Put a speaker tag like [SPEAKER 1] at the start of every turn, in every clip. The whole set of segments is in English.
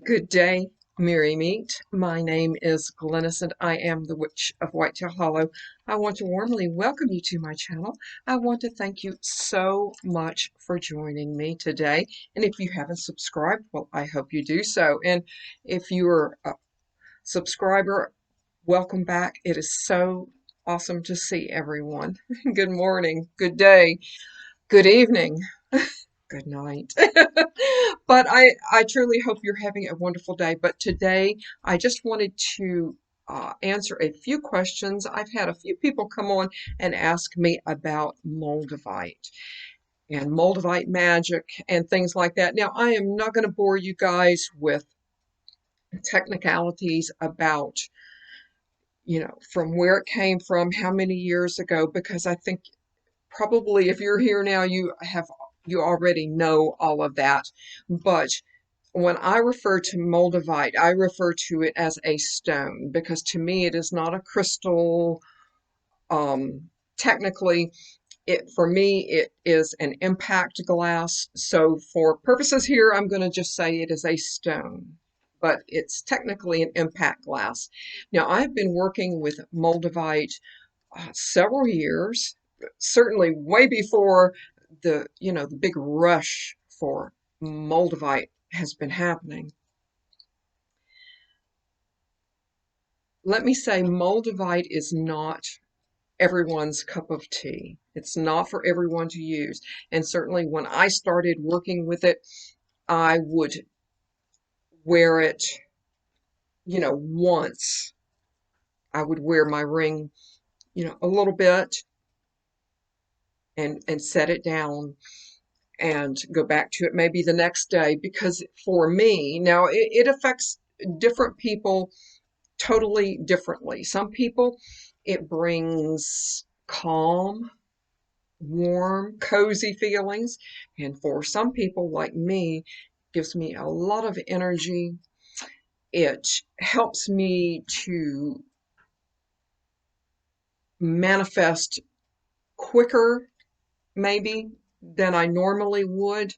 [SPEAKER 1] Good day, Merry Meet. My name is Glennis and I am the Witch of Whitetail Hollow. I want to warmly welcome you to my channel. I want to thank you so much for joining me today. And if you haven't subscribed, well, I hope you do so. And if you're a subscriber, welcome back. It is so awesome to see everyone. Good morning, good day, good evening. Good night. But I truly hope you're having a wonderful day. But today, I just wanted to answer a few questions. I've had a few people come on and ask me about Moldavite and Moldavite Magic and things like that. Now, I am not going to bore you guys with technicalities about, from where it came from, how many years ago, because I think probably if you're here now, you already know all of that. But when I refer to Moldavite, I refer to it as a stone because to me it is not a crystal. Technically, for me it is an impact glass. So for purposes here, I'm going to just say it is a stone, but it's technically an impact glass. Now I've been working with Moldavite several years, certainly way before the big rush for Moldavite has been happening. Let me say Moldavite is not everyone's cup of tea. It's not for everyone to use. And certainly when I started working with it, I would wear it, once. I would wear my ring, a little bit and set it down and go back to it maybe the next day because for me, now it affects different people totally differently. Some people, it brings calm, warm, cozy feelings. And for some people like me, gives me a lot of energy. It helps me to manifest quicker, maybe, than I normally would.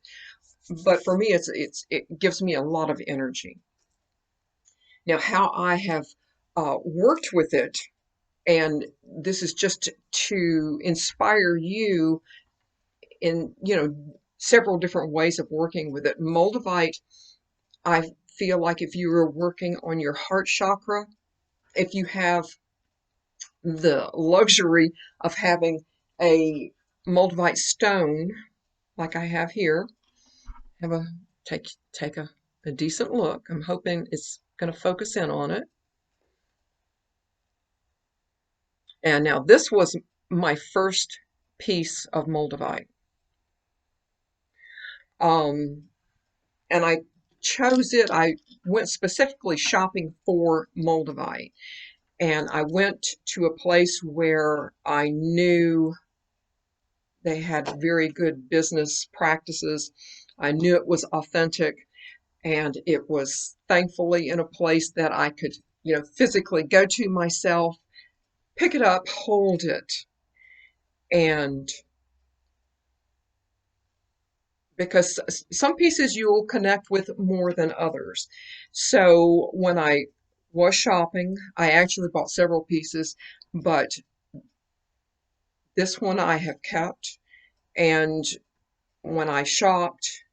[SPEAKER 1] But for me, it gives me a lot of energy. Now, how I have worked with it, and this is just to inspire you in, several different ways of working with it. Moldavite, I feel like if you are working on your heart chakra, if you have the luxury of having a Moldavite stone like I have here, have a take a decent look. I'm hoping it's going to focus in on it. And now this was my first piece of Moldavite. Um, and I chose it. I went specifically shopping for Moldavite. And I went to a place where I knew they had very good business practices. I knew it was authentic, and it was thankfully in a place that I could, physically go to myself, pick it up, hold it, and because some pieces you will connect with more than others. So when I was shopping, I actually bought several pieces, but this one I have kept. And when I shopped,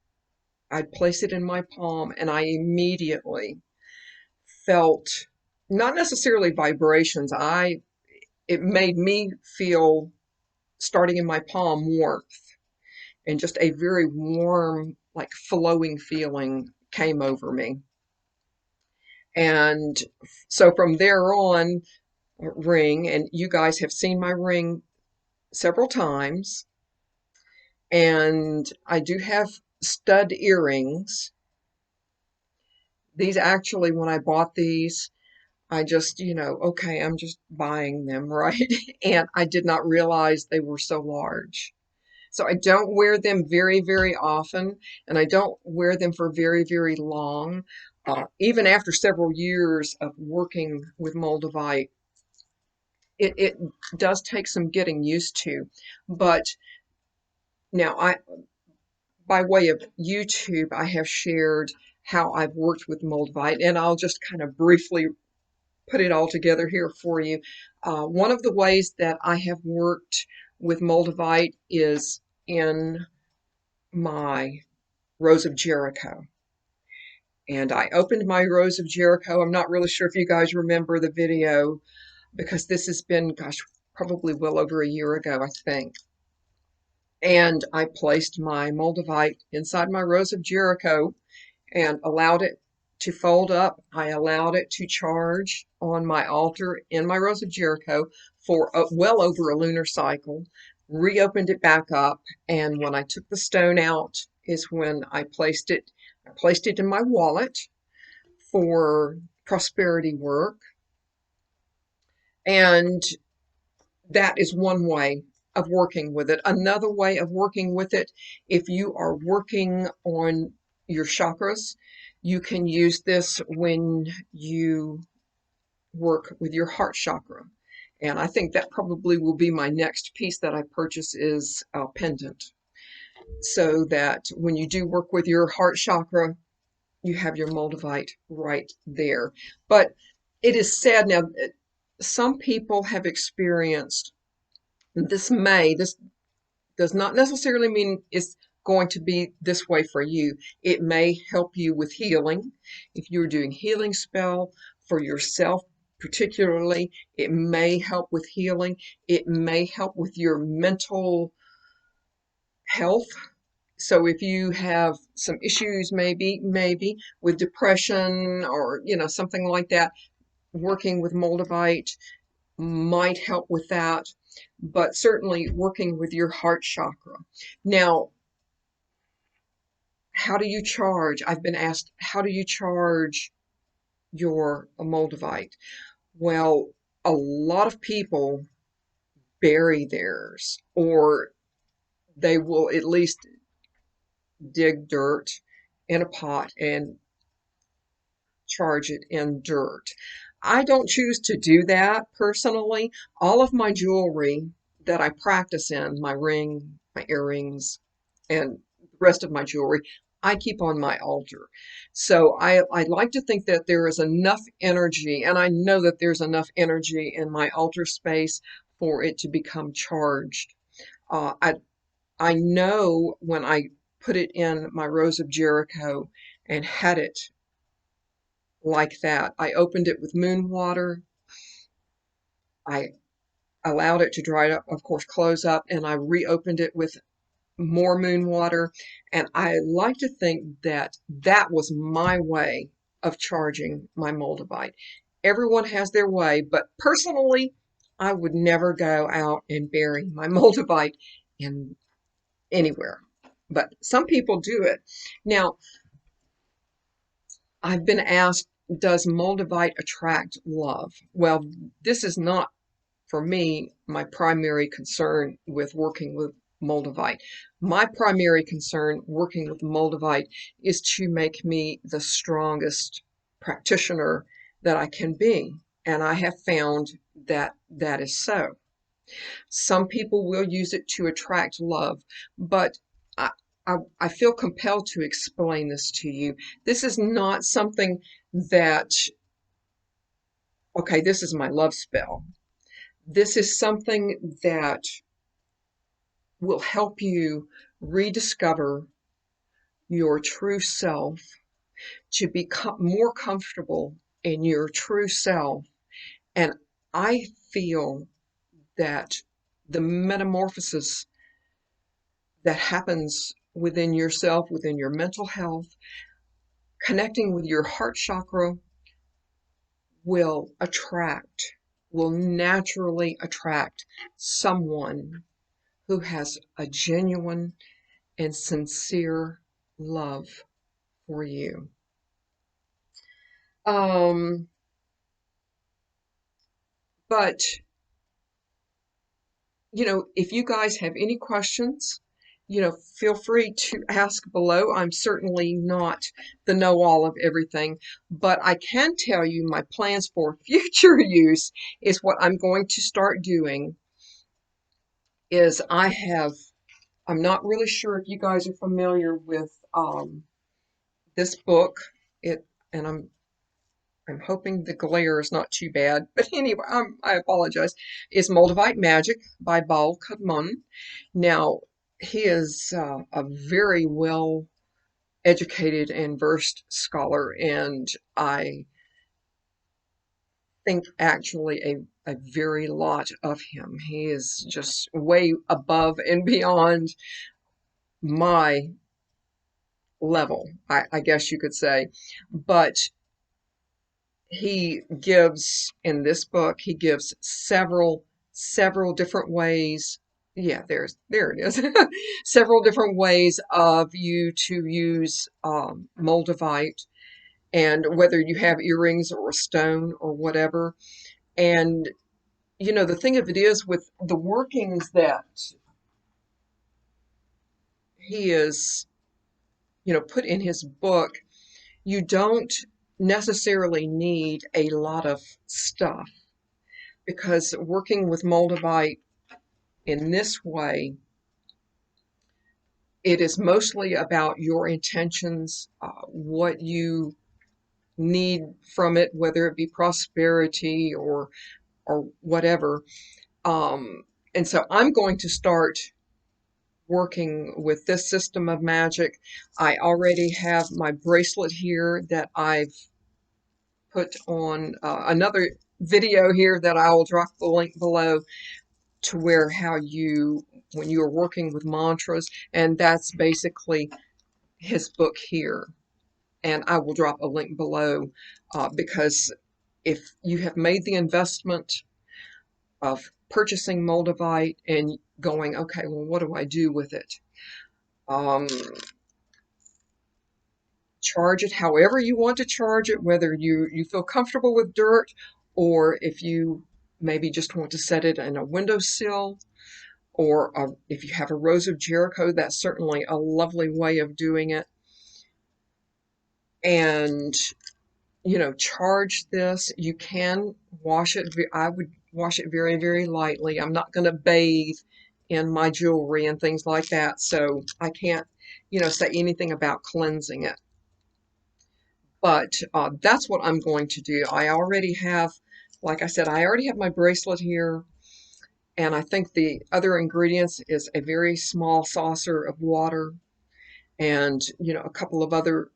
[SPEAKER 1] I'd place it in my palm and I immediately felt not necessarily vibrations. It made me feel, starting in my palm, warmth, and just a very warm, like flowing feeling came over me. And so from there on, ring, and you guys have seen my ring several times, and I do have stud earrings. These actually, when I bought these, I just, okay, I'm just buying them, right? And I did not realize they were so large. So I don't wear them very, very often, and I don't wear them for very, very long. Even after several years of working with Moldavite, it does take some getting used to. But now by way of YouTube, I have shared how I've worked with Moldavite, and I'll just kind of briefly put it all together here for you. One of the ways that I have worked with Moldavite is in my Rose of Jericho. And I opened my Rose of Jericho. I'm not really sure if you guys remember the video because this has been, gosh, probably well over a year ago, I think. And I placed my Moldavite inside my Rose of Jericho and allowed it to fold up. I allowed it to charge on my altar in my Rose of Jericho for well over a lunar cycle, reopened it back up, and when I took the stone out is when I placed it. I placed it in my wallet for prosperity work, and that is one way of working with it. Another way of working with it, if you are working on your chakras, you can use this when you work with your heart chakra. And I think that probably will be my next piece that I purchase is a pendant. So that when you do work with your heart chakra, you have your Moldavite right there. But it is sad now, some people have experienced this does not necessarily mean it's going to be this way for you. It may help you with healing. If you're doing healing spell for yourself, particularly, it may help with healing. It may help with your mental health. So if you have some issues, maybe with depression or something like that, working with Moldavite might help with that, but certainly working with your heart chakra. Now, how do you charge? I've been asked, how do you charge your Moldavite? Well, a lot of people bury theirs, or they will at least dig dirt in a pot and charge it in dirt. I don't choose to do that personally. All of my jewelry that I practice in, my ring, my earrings, and the rest of my jewelry, I keep on my altar. So I like to think that there is enough energy, and I know that there's enough energy in my altar space for it to become charged. Uh, I I know when I put it in my Rose of Jericho and had it like that, I opened it with moon water. I allowed it to dry up, of course, close up, and I reopened it with more moon water. And I like to think that that was my way of charging my Moldavite. Everyone has their way, but personally, I would never go out and bury my Moldavite in anywhere. But some people do it. Now, I've been asked, does Moldavite attract love? Well, this is not, for me, my primary concern with working with Moldavite. My primary concern working with Moldavite is to make me the strongest practitioner that I can be. And I have found that that is so. Some people will use it to attract love, but I, I feel compelled to explain this to you. This is not something that, okay, this is my love spell. This is something that will help you rediscover your true self, to become more comfortable in your true self. And I feel that the metamorphosis that happens within yourself, within your mental health, connecting with your heart chakra will naturally attract someone who has a genuine and sincere love for you. But, if you guys have any questions, feel free to ask below. I'm certainly not the know-all of everything, but I can tell you my plans for future use is what I'm going to start doing is I'm not really sure if you guys are familiar with this book. it, and I'm hoping the glare is not too bad, but anyway, I apologize. It's Moldavite Magic by Baal Kadmon. Now, he is a very well educated and versed scholar, and I think actually a very lot of him. He is just way above and beyond my level, I guess you could say. But he gives, in this book, he gives several different ways. Yeah, there it is. Several different ways of you to use Moldavite, and whether you have earrings or a stone or whatever. And the thing of it is, with the workings that he is, put in his book, you don't necessarily need a lot of stuff, because working with Moldavite in this way, it is mostly about your intentions, what you need from it, whether it be prosperity or whatever. And so I'm going to start working with this system of magic. I already have my bracelet here that I've put on another video here that I will drop the link below, to where how you, when you are working with mantras, and that's basically his book here. And I will drop a link below, because if you have made the investment of purchasing Moldavite and going, okay, well, what do I do with it? Charge it however you want to charge it, whether you feel comfortable with dirt, or if you maybe just want to set it in a windowsill, or if you have a Rose of Jericho, that's certainly a lovely way of doing it. And charge this. You can wash it. I would wash it very, very lightly. I'm not going to bathe in my jewelry and things like that, so I can't, say anything about cleansing it. But that's what I'm going to do. I already have, like I said, I already have my bracelet here, and I think the other ingredients is a very small saucer of water, and a couple of other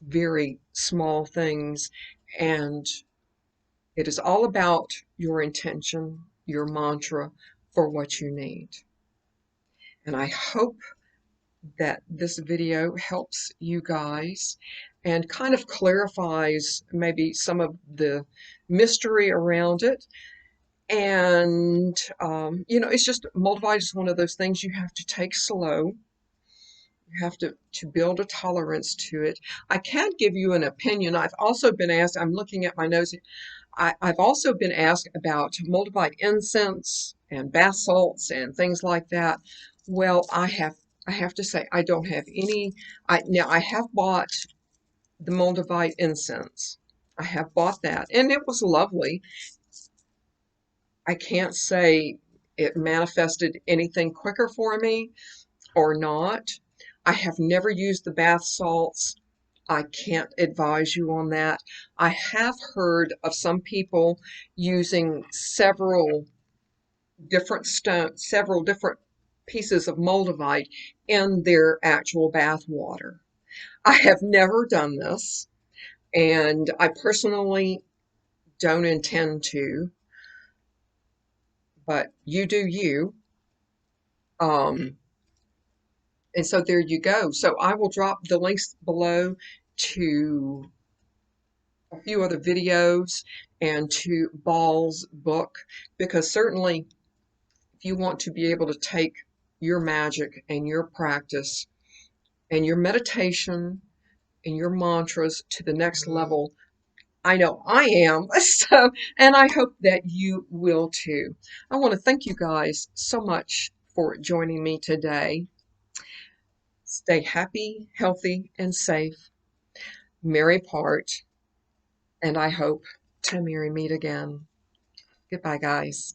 [SPEAKER 1] very small things. And it is all about your intention, your mantra for what you need. And I hope that this video helps you guys and kind of clarifies maybe some of the mystery around it. And, it's just, Moldavite is one of those things you have to take slow. You have to build a tolerance to it. I can't give you an opinion. I've also been asked, I'm looking at my notes, I've also been asked about Moldavite incense and bath salts and things like that. Well, I have to say, I don't have any. Now, I have bought the Moldavite incense. I have bought that, and it was lovely. I can't say it manifested anything quicker for me or not. I have never used the bath salts. I can't advise you on that. I have heard of some people using several different pieces of Moldavite in their actual bath water. I have never done this, and I personally don't intend to, but you do you. And so there you go. So I will drop the links below to a few other videos and to Baal's book, because certainly if you want to be able to take your magic and your practice and your meditation and your mantras to the next level, I know I am. So, and I hope that you will too. I want to thank you guys so much for joining me today. Stay happy, healthy, and safe. Merry part, and I hope to merry meet again. Goodbye, guys.